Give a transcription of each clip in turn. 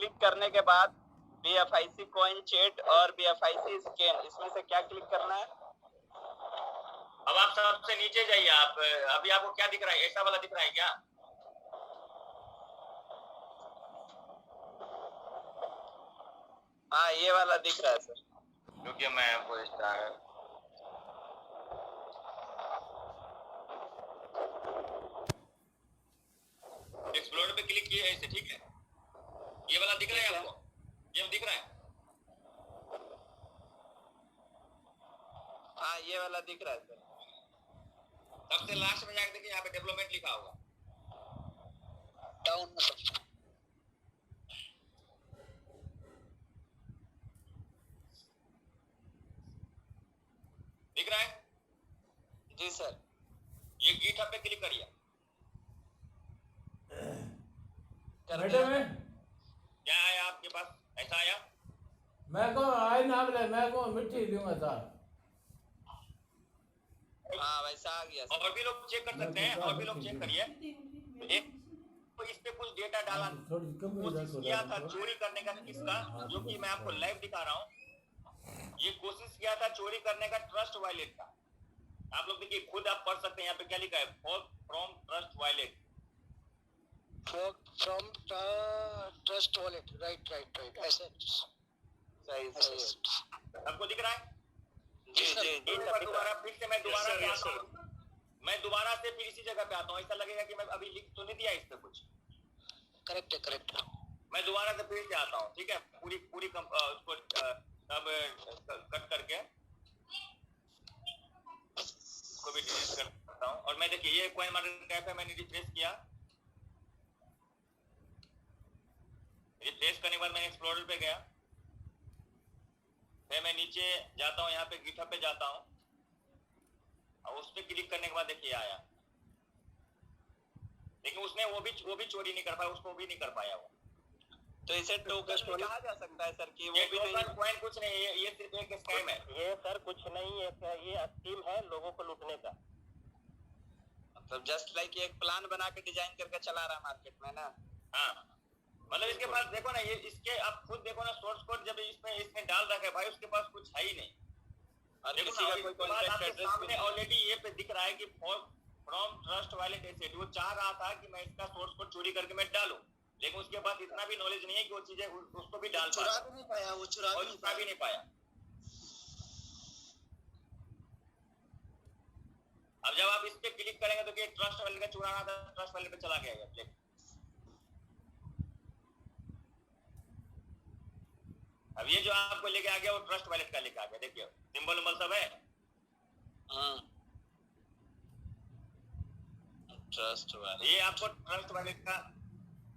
Click करने के बाद BFIC कॉइन चेट और BFIC स्कैन, इसमें से क्या क्लिक करना है? अब आप सबसे नीचे जाइए। आप अभी आपको क्या दिख रहा है? ऐसा वाला दिख रहा है क्या? हाँ, ये वाला दिख रहा है सर। क्योंकि मैं आपको एक्सप्लोरर पे क्लिक किए ऐसे, ठीक है? ये वाला दिख रहा है आपको? ये दिख रहा है? हाँ, ये वाला दिख रहा है सर। सबसे लास्ट में जाकर देखिए, यहाँ पे डेवलपमेंट लिखा होगा डाउन में सब दिख रहा है? जी सर। ये गिटहब पे क्लिक करिए। क्या आया आपके पास? ऐसा आया? मैं को आए ना बोले, मैं को मिट्टी दूंगा सर। हाँ, वैसा आ गया सर। और भी लोग चेक कर सकते हैं, और भी लोग चेक करिए। एक तो इस पे कुछ डेटा डाला, कोशिश किया था चोरी करने का किसका, जो कि मैं आपको लाइव दिखा रहा हूँ। ये कोशिश किया था चोरी करने का ट्रस्ट वॉलेट का। आप लोग देखिए, खुद आप पढ़ सकते हैं। यहाँ पे क्या लिखा है? From trust wallet. From trust wallet, right ऐसे सही। आपको दिख रहा है? जी जी। दोबारा फिर से मैं दोबारा से आता हूँ। मैं दोबारा से फिर इसी जगह पे आता हूँ। ऐसा लगेगा कि मैं अभी लिख तो नहीं दिया इस पे कुछ। करेक्ट। मैं दोबारा से फिर से आता हूँ, ठीक है? पूरी उसको सब कट करके इसको भी डिलीट कर सकता हूँ। और मैं देखिए, ये कॉइन मार्केट कैप है, मैंने रिफ्रेश किया। रिफ्रेश करने के बाद मैं एक्सप्लोरर पे गया, फिर मैं नीचे जाता हूँ, यहाँ पे गिटहब पे जाता हूँ और उस पे क्लिक करने के बाद देखिए आया। लेकिन उसने वो भी चोरी नहीं कर पाया, उसको भी नहीं कर पाया वो। तो इसे टोकन कहा जा सकता है सर कि वो भी टोकन कॉइन कुछ नहीं है, ये सिर्फ एक स्कैम है। ये सर कुछ नहीं है, ये स्कीम है लोगों को लूटने का। मतलब जस्ट लाइक एक प्लान बना के डिजाइन करके चला रहा है मार्केट में ना। हाँ, मतलब इसके पास देखो ना, ये इसके आप खुद देखो ना, सोर्स कोड जब इसमें डाल रखा है भाई, उसके पास कुछ है ही नहीं। और देखो किसी ना, का कोई कॉन्टैक्ट एड्रेस सामने ऑलरेडी ये पे दिख रहा है कि फ्रॉम ट्रस्ट वॉलेट एसेट। वो चाह रहा था कि मैं इसका सोर्स कोड चोरी करके मैं डालूं, लेकिन उसके पास इतना भी नॉलेज नहीं है कि वो चीजें उसको भी डाल चुरा भी नहीं पाया, वो चुरा भी नहीं पाया। अब जब आप इस पे क्लिक करेंगे तो ट्रस्ट वॉलेट का चुराना था, ट्रस्ट वॉलेट पे चला गया। अब ये जो आपको लेके आ गया वो ट्रस्ट वॉलेट का लेके आ गया। देखिए सिंबल उम्बल सब है। ट्रस्ट वॉलेट, ये आपको ट्रस्ट वॉलेट का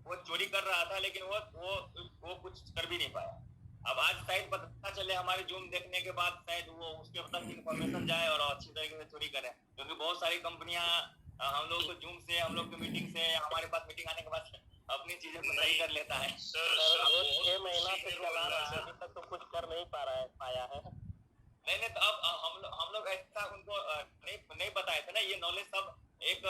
वो चोरी कर रहा था, लेकिन वो कुछ कर भी नहीं पाया। अब आज शायद पता चले हमारे जूम देखने के बाद, शायद वो उसके तक इंफॉर्मेशन जाए और अच्छी तरीके से चोरी करे। क्योंकि बहुत सारी कंपनियां हम लोग को जूम से, हम लोग की मीटिंग से, हमारे पास मीटिंग आने के बाद अपनी चीजें को सही कर लेता है। सर 6 महीना से चला रहा है, अभी तक तो कुछ कर नहीं पाया है। नहीं तो अब हम लोग ऐसा उनको नहीं बताए थे ना, ये नॉलेज सब एक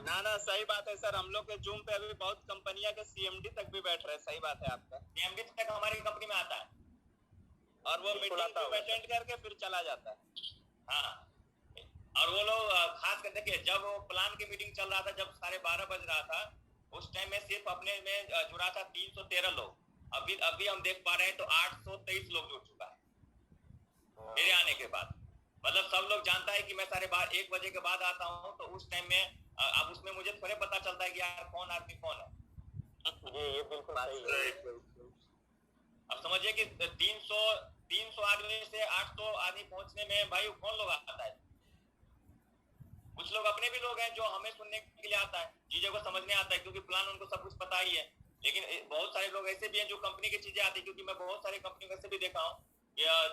ना सही बात है सर। हम लोग के जूम पे अभी बहुत कंपनियां के CMD तक भी बैठ रहे हैं। सही बात है आपका। CMD तक हमारी कंपनी में आता है और वो मीटिंग को अटेंड करके फिर चला जाता है। हाँ, और वो लोग खास कर देखिए, जब वो प्लान की मीटिंग चल रहा था, जब 12:30 बज रहा था, उस टाइम में सिर्फ अपने में जुड़ा था 313 लोग। अभी हम देख पा रहे हैं तो 823 लोग जुड़ चुका है मेरे आने के बाद। मतलब सब लोग जानता है कि मैं 1 बजे के बाद आता हूँ, तो उस टाइम में अब उसमें मुझे थोड़े पता चलता है कि यार कौन आदमी कौन है। ये बिल्कुल सही है। अब समझिए कि 300 आदमी से 800 आदमी पहुंचने में भाई कौन लोग आता है। कुछ लोग अपने भी लोग हैं जो हमें सुनने के लिए आता है, चीजों को समझने आता है, क्योंकि प्लान उनको सब कुछ पता ही है। लेकिन बहुत सारे लोग ऐसे भी हैं जो कंपनी की चीजें आती है, क्योंकि मैं बहुत सारी कंपनी ऐसे भी देखा हूँ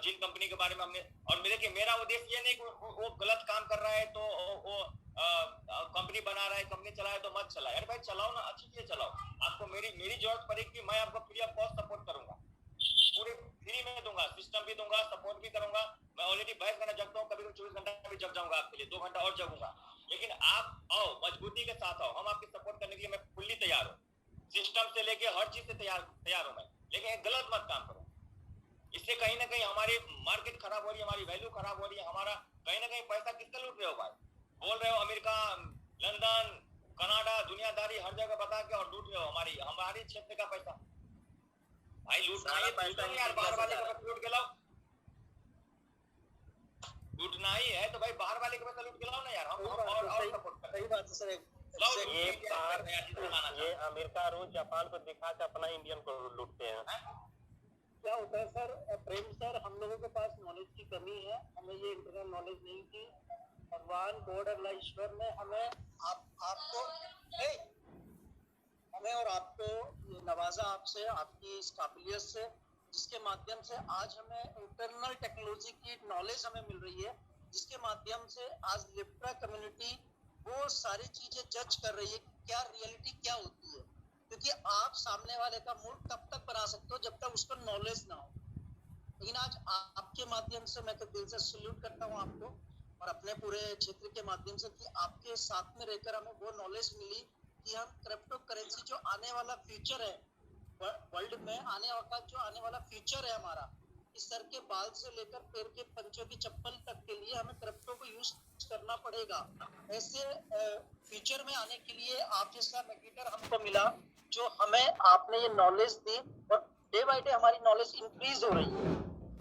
जिन कंपनी के बारे में हमने, और देखिए मेरा उद्देश्य ये नहीं कि वो गलत काम कर रहा है तो वो कंपनी बना रहा है, कंपनी चला है तो मत चलाए। अरे भाई चलाओ ना, अच्छी चीजें चलाओ। आपको मेरी जरूरत पड़ेगी, मैं आपको फ्री ऑफ कॉस्ट सपोर्ट करूंगा, पूरे फ्री में दूंगा, सिस्टम भी दूंगा, सपोर्ट भी करूंगा। मैं ऑलरेडी 22 घंटा जगता हूँ, कभी 24 घंटा भी जग जाऊंगा आपके लिए, 2 घंटा और जगूंगा। लेकिन आप आओ, मजबूती के साथ आओ, हम आपकी सपोर्ट करने के लिए मैं फुल्ली तैयार हूँ। सिस्टम से लेके हर चीज से तैयार हूँ मैं। लेकिन एक गलत मत काम करो। इससे कहीं ना कहीं हमारी मार्केट खराब हो रही है, हमारी वैल्यू खराब हो रही है, हमारा कहीं ना कहीं पैसा किसका लूट रहे हो भाई? बोल रहे हो अमेरिका, लंदन, कनाडा, दुनियादारी हर जगह बता के और लूट रहे हो हमारी क्षेत्र का पैसा। भाई लूटना ही पैसा नहीं यार, बाहर वाले का पैसा लूट के लाओ। लूटना ही है तो भाई बाहर वाले के पैसा लूट के लाओ ना यार। हम और सपोर्ट कर। सही बात है सर। ये अमेरिका, रूस, जापान को दिखा के अपना इंडियन को लूटते हैं। क्या होता है सर, प्रेम सर, हम लोगों के पास नॉलेज की कमी है, हमें ये इंटरनल नॉलेज नहीं थी। भगवान गॉड अल्लाह ईश्वर ने हमें आपको हमें और आपको नवाजा, आपसे, आपकी इस काबिलियत से, जिसके माध्यम से आज हमें इंटरनल टेक्नोलॉजी की नॉलेज हमें मिल रही है, जिसके माध्यम से आज लिप्रा कम्युनिटी वो सारी चीजें जज कर रही है क्या रियलिटी क्या होती है। क्योंकि आप सामने वाले का मूड तब तक बना सकते हो जब तक उसको नॉलेज ना हो। लेकिन आज आपके माध्यम से मैं तो दिल से सल्यूट करता हूँ आपको और अपने पूरे क्षेत्र के माध्यम से कि आपके साथ में रहकर हमें वो नॉलेज मिली कि हम क्रिप्टो करेंसी जो आने वाला फ्यूचर है वर्ल्ड में, आने वाला फ्यूचर है हमारा, इस सर के बाल से लेकर पैर के पंचों की चप्पल तक के लिए हमें क्रिप्टो को यूज करना पड़ेगा। ऐसे फ्यूचर में आने के लिए आप जैसा मेडिटर हमको मिला, जो हमें आपने ये नॉलेज दी और डे बाय डे हमारी नॉलेज इंक्रीज हो रही है,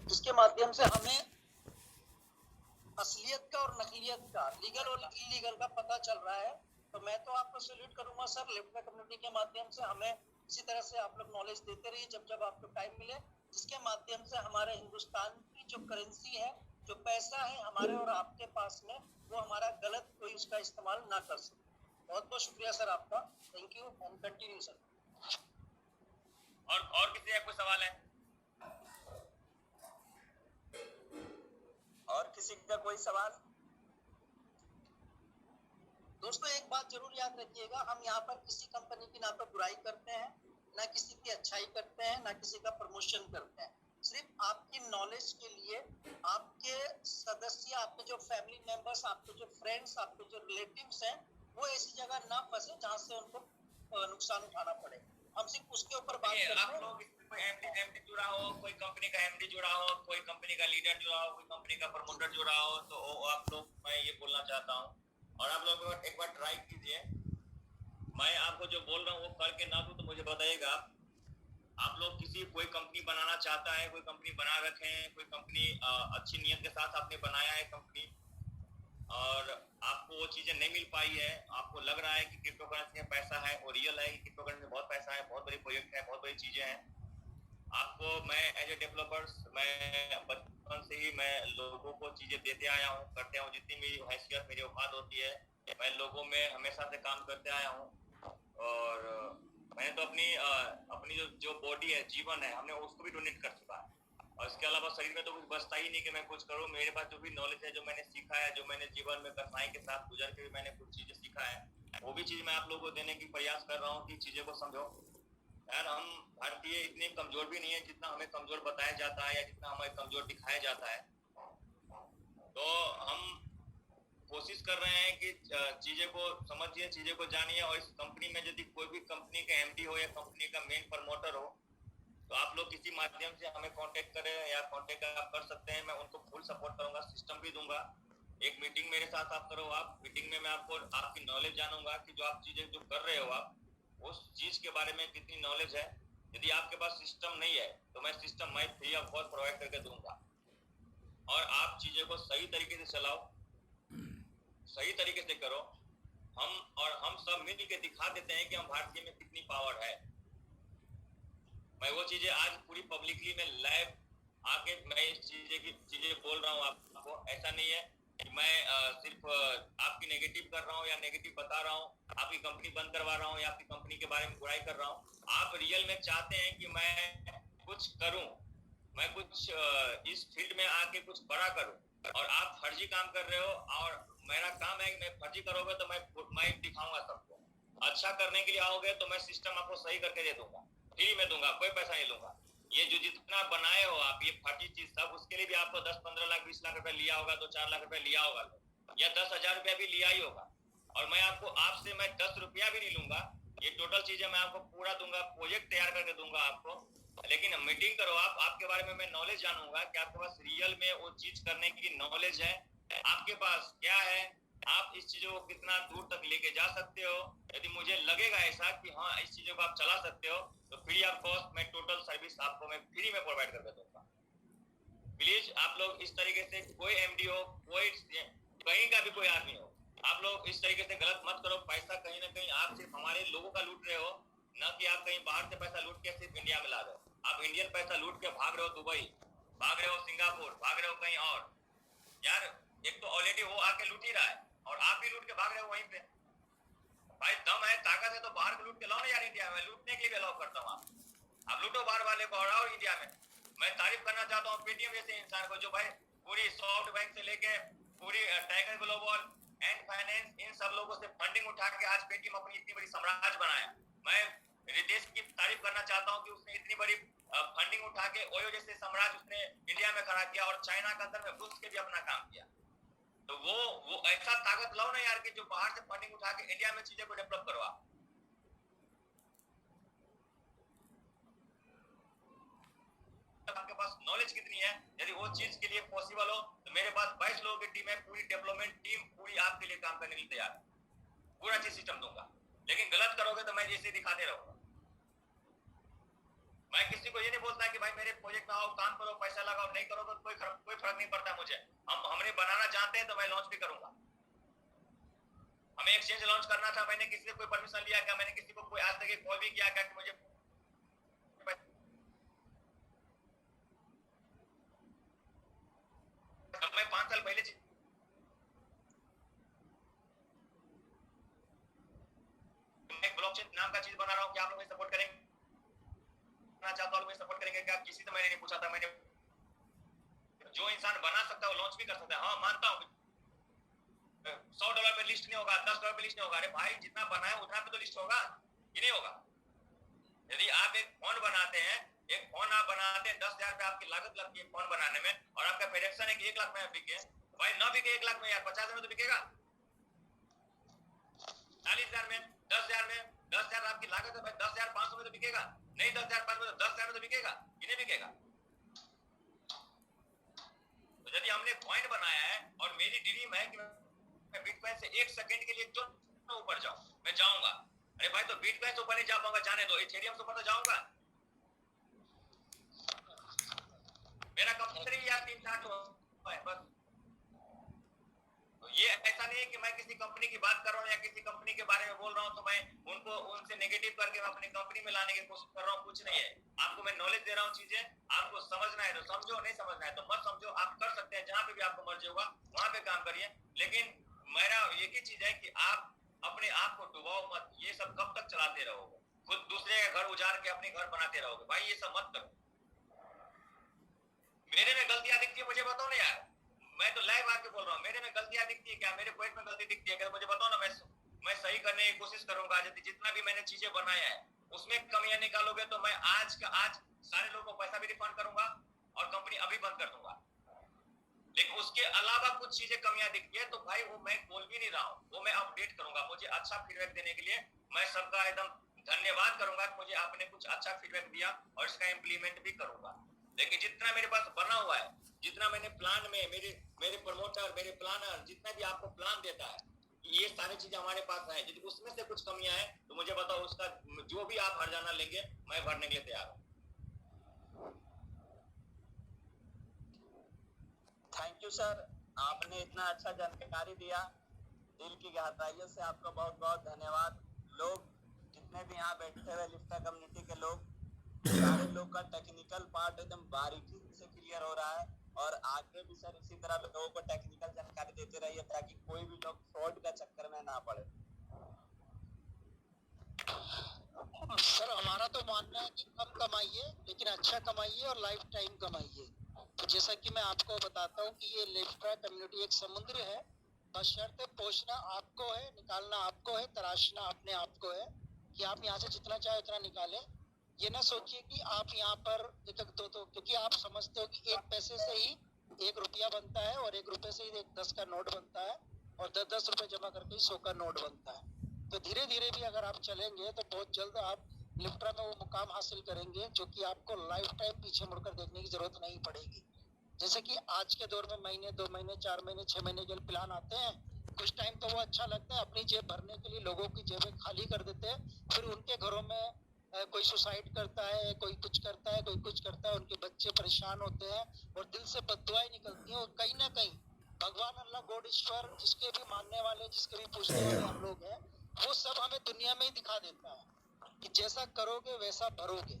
जिसके माध्यम से हमें असलियत का और नकलियत का, लीगल और इलीगल का पता चल रहा है। तो मैं तो आपको सैल्यूट करूंगा सर, लिप्रा कम्युनिटी के माध्यम से हमें इसी तरह से आप लोग नॉलेज देते रहिए जब जब आपको टाइम मिले, जिसके माध्यम से हमारे हिंदुस्तान की जो करेंसी है, जो पैसा है हमारे और आपके पास में, वो हमारा गलत कोई उसका इस्तेमाल ना कर सके। बहुत बहुत शुक्रिया सर आपका, thank you and continue sir. और किसी का कोई सवाल है? और किसी का कोई सवाल? दोस्तों एक बात जरूर याद रखिएगा, हम यहाँ पर किसी कंपनी की ना तो बुराई करते हैं, ना किसी की अच्छाई करते हैं, ना किसी का प्रमोशन करते हैं। सिर्फ आपकी नॉलेज के लिए आपके सदस्य, आपके जो फैमिली मेंबर्स, आपके जो फ्रेंड्स, आपके जो रिलेटिव्स हैं, वो ऐसी जगह ना फंसे जहाँ से उनको नुकसान उठाना पड़े। हम सिर्फ उसके ऊपर बात करते हैं। आप लोग कोई एमडी जुड़ा हो, कोई कंपनी का एमडी जुड़ा हो, कोई कंपनी का लीडर जुड़ा हो, कोई कंपनी का प्रमोटर जुड़ा हो, तो आप लोग, मैं ये बोलना चाहता हूँ और आप लोग एक बार ट्राई कीजिए। मैं आपको जो बोल रहा हूँ वो करके ना दूं तो मुझे बताइएगा। आप लोग कोई कंपनी बनाना चाहता है, कोई कंपनी बना रखे हैं, कोई कंपनी अच्छी नियत के साथ आपने बनाया है कंपनी और आपको वो चीजें नहीं मिल पाई है, आपको लग रहा है कि क्रिप्टो करेंसी में पैसा है और रियल है कि क्रिप्टो करेंसी में बहुत पैसा है, बहुत बड़ी प्रोजेक्ट है, बहुत बड़ी चीजें हैं। आपको मैं एज ए डेवलपर्स, मैं बचपन से ही मैं लोगों को चीजें देते आया हूँ, करते हूँ, जितनी मेरी हैसियत, मेरी औकात होती है, मैं लोगों में हमेशा से काम करते आया हूँ। और मैंने तो अपनी जो बॉडी है, जीवन है, हमने उसको भी डोनेट कर चुका है और इसके अलावा शरीर में तो कुछ बचता ही नहीं कि मैं कुछ करूँ। मेरे पास जो भी नॉलेज है, जो मैंने सीखा है, जो मैंने जीवन में कठिनाई के साथ गुजर के भी मैंने कुछ चीजें सीखा है, वो भी चीज मैं आप लोगों को देने की प्रयास कर रहा हूँ कि चीजें को समझो। यार हम भारतीय इतने कमजोर भी नहीं है जितना हमें कमजोर बताया जाता है या जितना हमें कमजोर दिखाया जाता है। तो हम कोशिश कर रहे हैं कि चीजें को समझिए, चीजें को जानिए। और इस कंपनी में यदि कोई भी कंपनी का एमडी हो या कंपनी का मेन प्रमोटर हो तो आप लोग किसी माध्यम से हमें कांटेक्ट करें या कांटेक्ट आप कर सकते हैं। मैं उनको फुल सपोर्ट करूंगा, सिस्टम भी दूंगा। एक मीटिंग मेरे साथ आप करो, आप मीटिंग में मैं आपको आपकी नॉलेज जानूंगा कि जो आप चीजें जो कर रहे हो आप उस चीज के बारे में कितनी नॉलेज है। यदि आपके पास सिस्टम नहीं है तो मैं सिस्टम मैं फ्री ऑफ कॉस्ट प्रोवाइड करके दूंगा और आप चीजें को सही तरीके से चलाओ, सही तरीके से करो। हम सब मिल के दिखा देते हैं कि हम भारतीय में कितनी पावर है। मैं वो चीजें आज पूरी पब्लिकली में लाइव आके मैं इस चीजें बोल रहा हूँ आपको। ऐसा नहीं है कि मैं सिर्फ आपकी नेगेटिव कर रहा हूँ या नेगेटिव बता रहा हूँ, आपकी कंपनी बंद करवा रहा हूँ या आपकी कंपनी के बारे में बुराई कर रहा हूँ। आप रियल में चाहते हैं कि मैं कुछ करूँ, मैं कुछ इस फील्ड में आके कुछ बड़ा करूँ और आप फर्जी काम कर रहे हो। और मेरा काम है कि मैं फर्जी करोगे तो मैं दिखाऊंगा सबको। अच्छा करने के लिए आओगे तो मैं सिस्टम आपको सही करके दे दूंगा, फ्री में दूंगा, कोई पैसा नहीं लूंगा। ये जो जितना बनाए हो आप ये फर्जी चीज सब, उसके लिए भी आपको 10-15 लाख 20 लाख रुपए लिया होगा, तो 4 लाख रुपए लिया होगा या 10,000 रुपया भी लिया ही होगा। और मैं आपको आपसे मैं 10 रुपया भी नहीं लूंगा। ये टोटल चीजें मैं आपको पूरा दूंगा, प्रोजेक्ट तैयार करके दूंगा आपको लेकिन मीटिंग करो आप, आपके बारे में मैं नॉलेज जानूंगा कि आपके पास रियल में वो चीज करने की नॉलेज है, आपके पास क्या है, आप इस चीजों को कितना दूर तक लेके जा सकते हो। यदि मुझे लगेगा ऐसा कि हाँ इस चीजों को आप चला सकते हो तो फ्री ऑफ कॉस्ट मैं टोटल सर्विस आपको मैं फ्री में प्रोवाइड कर दूंगा। प्लीज आप लोग इस तरीके से, कोई एमडी हो, कोई कहीं का भी कोई आदमी हो, आप लोग इस तरीके से गलत मत करो। पैसा कहीं ना कहीं आप सिर्फ हमारे लोगों का लूट रहे हो, न कि आप कहीं बाहर से पैसा लूट के सिर्फ इंडिया में ला रहे हो। आप इंडियन पैसा लूट के भाग रहे हो दुबई, भाग रहे हो सिंगापुर, भाग रहे हो कहीं और। यार एक तो ऑलरेडी वो आके लूट ही रहा है और आप भी लूट के भाग रहे हो वहीं पे। भाई दम है, ताकत है तो बाहर को लूट के लाओ ना यार। इंडिया में लूटने के लिए अलाउ करता हूँ आप लूटो बाहर वाले को और आओ इंडिया में। मैं तारीफ करना चाहता हूँ पेटीएम जैसे इंसान को, जो भाई पूरी सॉफ्ट बैंक से लेके पूरी टाइगर ग्लोबल एंड फाइनेंस इन सब लोगों से फंडिंग उठा के आज पेटीएम अपनी इतनी बड़ी साम्राज्य बनाया। मैं रितेश की तारीफ करना चाहता हूँ कि उसने इतनी बड़ी फंडिंग उठा के ओयो जैसे साम्राज्य उसने इंडिया में खड़ा किया और चाइना के अंदर में घुस के भी अपना काम किया। तो वो ऐसा ताकत लाओ ना यार कि जो बाहर से फंडिंग उठा के इंडिया में चीजें को डेवलप करवा। आपके पास नॉलेज कितनी है, यदि वो चीज के लिए पॉसिबल हो तो मेरे पास 22 लोगों की टीम है, पूरी डेवलपमेंट टीम पूरी आपके लिए काम करने के लिए तैयार है, पूरा चीज सिस्टम दूंगा। लेकिन गलत करोगे तो मैं जैसे दिखाते रहूंगा। मैं किसी को ये नहीं बोलता कि भाई मेरे प्रोजेक्ट में आओ काम करो पैसा लगाओ, नहीं करोगे तो कोई फर्क नहीं पड़ता मुझे। हमने बनाना जानते हैं तो मैं लॉन्च भी करूंगा। हमें एक्सचेंज लॉन्च करना था, मैंने किसी से कोई परमिशन लिया क्या? मैंने किसी को कोई आज तक कॉल भी किया क्या कि मुझे मैं 5 साल पहले एक ब्लॉकचेन नाम का चीज बना रहा हूँ कि आप लोग सपोर्ट करेंगे, चाहता हूँ सपोर्ट करेंगे क्या? किसी से मैंने नहीं पूछा था। मैंने जो इंसान बना सकता है वो लॉन्च भी कर सकता है। हाँ मानता हूँ $100 पे लिस्ट नहीं होगा, $10 पे लिस्ट नहीं होगा। अरे भाई जितना बनाए उतना पे तो लिस्ट होगा कि नहीं होगा? यदि आप एक फोन बनाते हैं, एक फोन आप बनाते हैं 10,000 पे आपकी लागत लगती है फोन बनाने में और आपका प्रेडिक्शन है कि 1 लाख में बिके, भाई ना बिके 1 लाख में यार 50,000 में तो बिकेगा, 40,000 में, 10,000 में, 10,000 आपकी लागत है भाई 10,500 में तो बिकेगा, नहीं 10,500 में तो 10,000 में तो बिकेगा कि नहीं बिकेगा? तो यदि हमने कॉइन बनाया है और मेरी ड्रीम है कि मैं बिटकॉइन से 1 सेकंड के लिए जो ऊपर जाऊं, मैं जाऊंगा। अरे भाई तो बिटकॉइन से ऊपर नहीं जा पाऊंगा, जाने दो, इथेरियम से ऊपर तो जाऊंगा। मेरा कंपनी यार 3-4 है बस। तो ये ऐसा नहीं है कि मैं किसी कंपनी की बात कर रहा हूँ या किसी कंपनी के बारे में बोल रहा हूँ तो मैं उनसे नेगेटिव करके मैं अपनी कंपनी में लाने की कोशिश कर रहा हूँ, कुछ नहीं है। आपको मैं नॉलेज दे रहा हूँ, चीजें आपको समझना है तो समझो, नहीं समझना है तो मत समझो। आप कर सकते हैं, जहां पे भी आपको मर्जी होगा वहां पे काम करिए, लेकिन मेरा एक ही चीज है कि आप अपने आप को डुबाओ मत। ये सब कब तक चलाते रहोगे? खुद दूसरे का घर उजाड़ के अपने घर बनाते रहोगे, भाई ये सब मत करो। मेरे में गलतियां दिखती है मुझे बताओ ना यार, मैं तो लाइव आके बोल रहा हूँ, मेरे में गलतियां दिखती है क्या? मेरे प्रोजेक्ट में गलती दिखती है क्या? मुझे बताओ ना, मैं सही करने की कोशिश करूंगा। जितना भी मैंने चीजें बनाया है उसमें कमियां निकालोगे तो मैं आज सारे लोगों को पैसा भी रिफंड करूंगा और कंपनी अभी बंद कर दूंगा। लेकिन उसके अलावा कुछ चीजें कमियां दिखती है तो भाई वो मैं बोल भी नहीं रहा हूँ, वो मैं अपडेट करूंगा। मुझे अच्छा फीडबैक देने के लिए मैं सबका एकदम धन्यवाद करूंगा कि मुझे आपने कुछ अच्छा फीडबैक दिया और इसका इम्प्लीमेंट भी करूंगा। लेकिन जितना मेरे पास बना हुआ है, जितना मैंने प्लान में मेरे प्रमोटर, मेरे प्लानर, जितना भी आपको प्लान देता है, ये सारी चीजें हमारे पास है। यदि उसमें से कुछ कमियां हैं तो मुझे बताओ, उसका जो भी आप हर्जाना लेंगे मैं भरने के लिए तैयार हूँ। थैंक यू सर, आपने इतना अच्छा जानकारी दिया, दिल की गहराइयों से आपका बहुत बहुत धन्यवाद। लोग जितने भी यहाँ बैठे हुए लिफ्टा कम्युनिटी के लोग, सारे लोग का टेक्निकल पार्ट एकदम बारीकी से क्लियर हो रहा है और आगे भी सर इसी तरह लोगों को टेक्निकल जानकारी देते रहिए ताकि कोई भी लोग फ्रॉड का चक्कर में ना पड़े। सर हमारा तो मानना है कि कम कमाइए लेकिन अच्छा कमाइए और लाइफ टाइम कमाइए। तो जैसा कि मैं आपको बताता हूँ कि ये लिफ्टा कम्युनिटी एक समुद्र है, बशर्ते पहुंचना आपको है, निकालना आपको है, तराशना अपने आप को है कि आप यहाँ से जितना चाहे उतना निकालें। ये ना सोचिए कि आप यहाँ पर एक दो, क्योंकि आप समझते हो कि 1 पैसे से ही 1 रुपया बनता है और 1 रुपये से ही 10 का नोट बनता है और 10 रुपए जमा करके 100 का नोट बनता है। तो धीरे धीरे भी अगर आप चलेंगे तो बहुत जल्द आप लिफ्ट्रा में वो मुकाम हासिल करेंगे जो कि आपको लाइफ टाइम पीछे मुड़कर देखने की जरूरत नहीं पड़ेगी। जैसे कि आज के दौर में महीने 2 महीने 4 महीने 6 महीने के प्लान आते हैं, कुछ टाइम तो वो अच्छा लगता है, अपनी जेब भरने के लिए लोगों की जेबें खाली कर देते हैं, फिर उनके घरों में कोई सुसाइड करता है, कोई कुछ करता है, कोई कुछ करता है, उनके बच्चे परेशान होते हैं और दिल से बद्दुआएं निकलती हैं। और कहीं ना कहीं भगवान अल्लाह गॉड ईश्वर जिसके भी मानने वाले, जिसके भी पूजने वाले हम लोग हैं, वो सब हमें दुनिया में ही दिखा देता है कि जैसा करोगे वैसा भरोगे।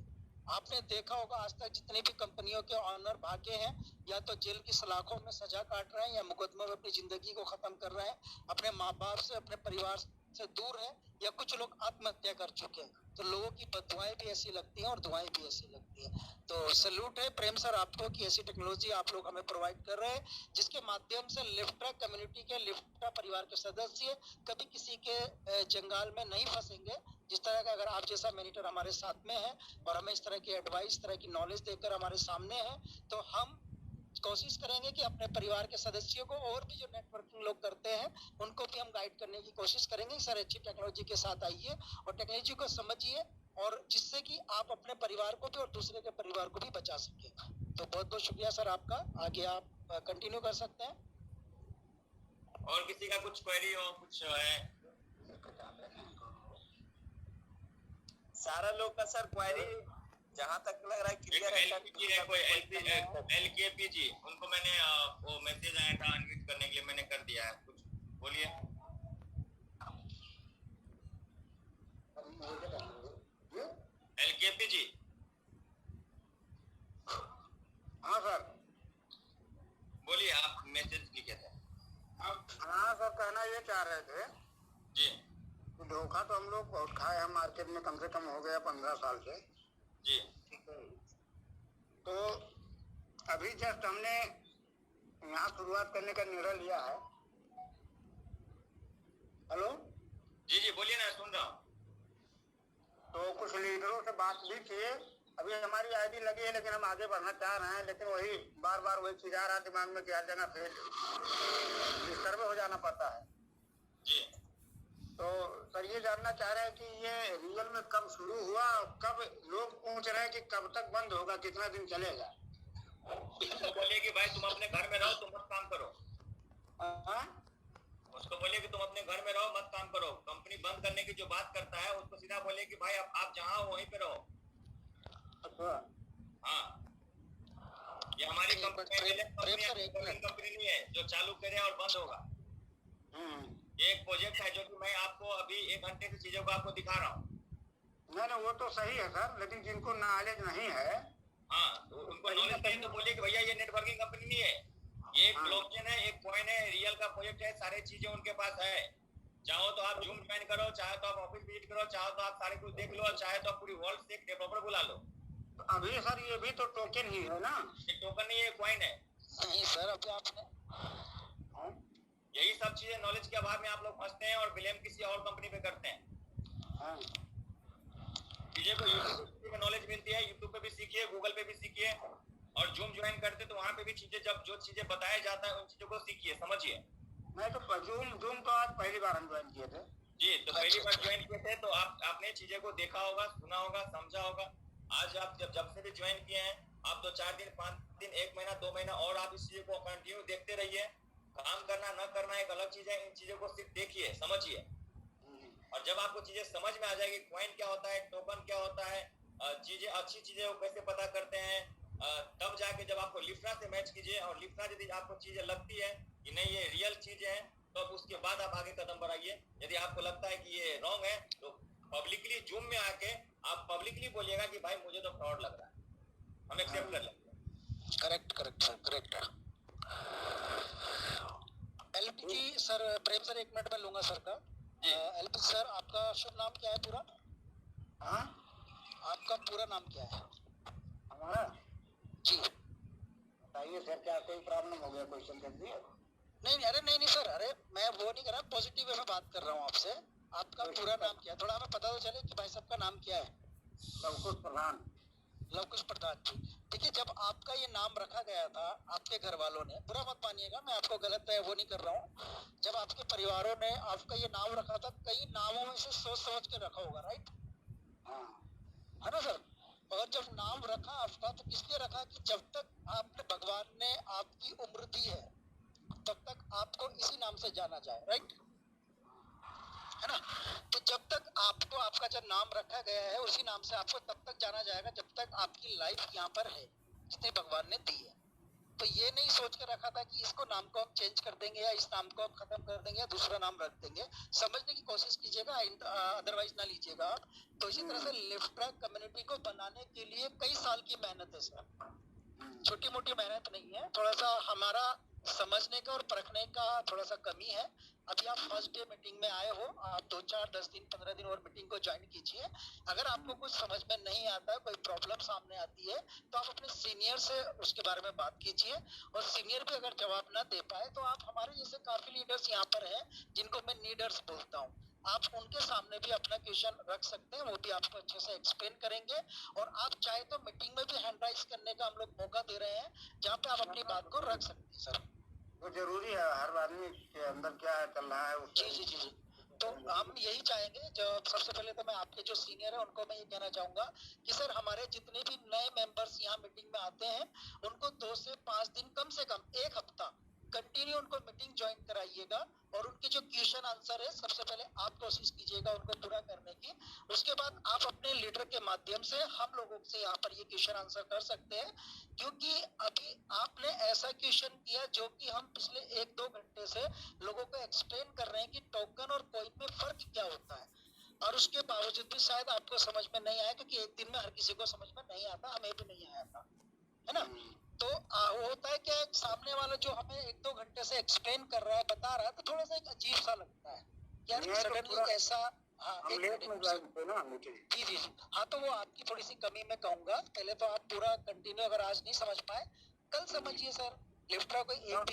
आपने देखा होगा आज तक जितनी भी कंपनियों के ऑनर भागे हैं, या तो जेल की सलाखों में सजा काट रहे हैं, या मुकदमे में अपनी जिंदगी को खत्म कर रहे हैं, अपने माँ बाप से, अपने परिवार से दूर है, या कुछ लोग आत्महत्या कर चुके हैं। तो लोगों की बददुआएं भी ऐसी लगती हैं और दुआएं भी ऐसी लगती हैं। तो सैल्यूट है प्रेम सर आपको कि ऐसी टेक्नोलॉजी आप लोग हमें प्रोवाइड कर रहे हैं, जिसके माध्यम से लिफ्ट्रा कम्युनिटी के, लिफ्ट्रा परिवार के सदस्य कभी किसी के जंजाल में नहीं फंसेंगे। जिस तरह का अगर आप जैसा मैनेजर हमारे साथ में है और हमें इस तरह की एडवाइस, इस तरह की नॉलेज देकर हमारे सामने है, तो हम कोशिश करेंगे कि अपने परिवार के सदस्यों को और भी जो नेटवर्किंग लोग करते हैं उनको भी हम गाइड करने की कोशिश करेंगे। सर अच्छी टेक्नोलॉजी के साथ आइए और टेक्नोलॉजी को समझिए, और जिससे कि आप अपने परिवार को भी और दूसरे के परिवार को भी बचा सके। तो बहुत बहुत शुक्रिया सर आपका। आगे आप कंटिन्यू कर सकते हैं। और किसी का कुछ क्वेरी हो, कुछ है? सारा लोग का सर क्वेरी जहाँ तक लग रहा है क्लियर है। LKPG उनको मैंने वो मैसेज आया था अनम्यूट करने के लिए, मैंने कर दिया है। कुछ बोलिए। LKPG हाँ सर बोलिए, आप मैसेज लिखे थे। हाँ सर, कहना ये चाह रहे थे जी धोखा तो हम लोग बहुत खाए हैं मार्केट में, कम से कम हो गया 15 साल से। जी तो अभी जस्ट हमने यहाँ शुरुआत करने का निर्णय लिया है। हेलो जी जी बोलिए ना, सुन रहा हूँ। तो कुछ लीडरों से बात भी की, अभी हमारी आईडी लगी है लेकिन हम आगे बढ़ना चाह रहे हैं, लेकिन वही बार बार वही चीज आ रहा है दिमाग में कि हर जगह फिर डिस्टर्ब हो जाना पड़ता है। जी तो सर ये जानना चाह रहे हैं कि ये रियल में कब शुरू हुआ, कब लोग पूछ रहे हैं कि कब तक बंद होगा, कितना दिन चलेगा? उसको बोलिए कि भाई तुम अपने घर में रहो, तुम मत काम करो। उसको बोलिए कि तुम अपने घर में रहो, मत काम करो। कंपनी बंद करने की जो बात करता है उसको सीधा बोलिए कि भाई आप जहाँ हो वहीं पे रहो। अच्छा हाँ, ये हमारी कंपनी नहीं है जो चालू करे और बंद होगा। ये एक प्रोजेक्ट है जो कि मैं आपको अभी 1 घंटे की चीजों को आपको दिखा रहा हूँ। नहीं वो तो सही है सर, लेकिन जिनको नॉलेज नहीं है, हाँ तो उनको नॉलेज नहीं, तो बोलिए कि भैया ये नेटवर्किंग कंपनी नहीं है, ये एक ब्लॉकचेन है, एक कॉइन है, रियल का प्रोजेक्ट है, सारी चीजें उनके पास है। चाहो तो आप जूम ज्वाइन करो, चाहे तो आप ऑफिस विजिट करो, चाहो तो आप सारे कुछ देख लो, और चाहे तो आप पूरी वर्ल्ड से एक डेवलपर बुला लो। तो अभी सर ये भी तो टोकन ही है ना? ये टोकन नहीं है, कॉइन है। नहीं सर, अभी आपने यही सब चीजें नॉलेज के अभाव में आप लोग फंसते हैं और ब्लेम किसी और कंपनी पे करते हैं। चीजें को यूट्यूब पे नॉलेज मिलती है, यूट्यूब पे भी सीखिए, गूगल पे भी सीखिए, और जूम ज्वाइन करते तो वहाँ पे भी चीजें, जब जो चीजें बताया जाता है उन चीजों को सीखिए, समझिए। मैं तो जूम तो आज पहली बार हम ज्वाइन किए थे जी, तो पहली बार ज्वाइन किए थे तो आपने चीजें को देखा होगा, सुना होगा, समझा होगा। आज आप जब से भी ज्वाइन किए हैं, आप 2-4 दिन, 5 दिन, 1 महीना, 2 महीना और आप इस चीज को कंटिन्यू देखते रहिए। काम करना न करना एक अलग चीज है, इन चीजों को सिर्फ देखिए, समझिए, और जब आपको चीजें समझ में आ जाएगी, कॉइन क्या होता है, टोकन क्या होता है, चीजें, अच्छी चीजें वो कैसे पता करते हैं, तब जाके जब आपको लिफ्ट्रा से मैच कीजिए, और लिफ्ट्रा यदि आपको चीजें लगती है कि नहीं ये रियल चीजें हैं, तो अब उसके बाद आप आगे कदम बढ़ाइए। यदि आपको लगता है कि ये रॉन्ग है तो पब्लिकली जूम में आके आप पब्लिकली बोलिएगा कि भाई मुझे तो फ्रॉड लग रहा है, हम एक्सेप्ट कर लेंगे। करेक्ट सर, करेक्ट है। एलपीजी सर, प्रेम सर 1 मिनट में लूंगा सर का। एलपीजी सर, आपका शुभ नाम क्या है पूरा? आपका पूरा नाम क्या है? हमारा जी बताइए सर, क्या कोई प्रॉब्लम हो गया? क्वेश्चन कर दिए? नहीं, अरे नहीं सर, अरे मैं वो नहीं कर रहा, पॉजिटिव वे में बात कर रहा हूँ आपसे। आपका पूरा नाम क्या है? थोड़ा हमें पता तो चले कि भाई साहब का नाम क्या है। लवकुश प्रधान। लवकुश प्रधान जी, देखिए जब आपका ये नाम रखा गया था आपके घर वालों ने, बुरा मत मानिएगा, मैं आपको गलत है वो नहीं कर रहा हूँ, जब आपके परिवारों ने आपका ये नाम रखा था, कई नामों में से सोच समझ के रखा होगा, राइट? हाँ। है ना सर। और जब नाम रखा आपका तो इसलिए रखा कि जब तक आपने भगवान ने आपकी उम्र दी है तब तक आपको इसी नाम से जाना जाए, राइट, है ना। तो जब तक आपको आपका जो नाम रखा गया है उसी नाम से आपको तब तक जाना जाएगा जब तक आपकी लाइफ यहाँ पर है जितनी भगवान ने दी है। तो ये नहीं सोच कर रखा था कि इसको नाम को हम चेंज कर देंगे या इस नाम को हम खत्म कर देंगे या दूसरा नाम रख देंगे। समझने की कोशिश कीजिएगा, अदरवाइज ना लीजिएगा आप। तो इसी तरह से लिफ्ट ट्रक कम्युनिटी को बनाने के लिए कई साल की मेहनत है सर, छोटी मोटी मेहनत नहीं है। थोड़ा सा हमारा समझने का और परखने का थोड़ा सा कमी है। अभी आप फर्स्ट डे मीटिंग में आए हो, आप 2, 4, 10 दिन 15 दिन और मीटिंग को ज्वाइन कीजिए। अगर आपको कुछ समझ में नहीं आता, कोई प्रॉब्लम सामने आती है तो आप अपने सीनियर से उसके बारे में बात कीजिए। और सीनियर भी अगर जवाब ना दे पाए तो आप हमारे जैसे काफी लीडर्स यहाँ पर हैं जिनको मैं नीडर्स बोलता हूँ, आप उनके सामने भी अपना क्वेश्चन रख सकते हैं, वो भी आपको अच्छे से एक्सप्लेन करेंगे। और आप चाहे तो मीटिंग में भी हैंड राइज करने का हम लोग मौका दे रहे हैं जहाँ पे आप अपनी बात को रख सकते हैं सर। वो जरूरी है, हर आदमी के अंदर क्या चल रहा है जी जी जी जी। तो हम यही चाहेंगे, जो सबसे पहले तो मैं आपके जो सीनियर है उनको मैं ये कहना चाहूंगा कि सर हमारे जितने भी नए मेंबर्स यहाँ मीटिंग में आते हैं उनको 2 से 5 दिन कम से कम 1 हफ्ता कंटिन्यू उनको मीटिंग ज्वाइन कराइएगा। और उनके जो क्वेश्चन आंसर है सबसे पहले आप कोशिश कीजिएगा उनको पूरा करने की। उसके बाद आप अपने लीडर के माध्यम से हम लोगों से यहाँ पर ये क्वेश्चन आंसर कर सकते हैं, क्योंकि अभी आपने ऐसा क्वेश्चन किया जो कि हम पिछले 1-2 घंटे से लोगों को एक्सप्लेन कर रहे हैं कि टोकन और कॉइन में फर्क क्या होता है। और उसके बावजूद भी शायद आपको समझ में नहीं आया, क्योंकि एक दिन में हर किसी को समझ में नहीं आता, हमें भी नहीं आया था, है ना। तो वो होता है क्या, सामने वाला जो हमें 1-2 घंटे से एक्सप्लेन कर रहा है, बता रहा है, तो थोड़ा सा एक अजीब सा लगता है यार सडनली ऐसा। हाँ हम एक लेट में ज्वाइन थे ना मीटिंग। जी जी जी। हाँ तो वो आपकी थोड़ी सी कमी मैं कहूंगा। पहले तो आप पूरा कंटिन्यू अगर आज नहीं समझ पाए कल समझिए सर। लिफ्ट ट्रक को एक दिन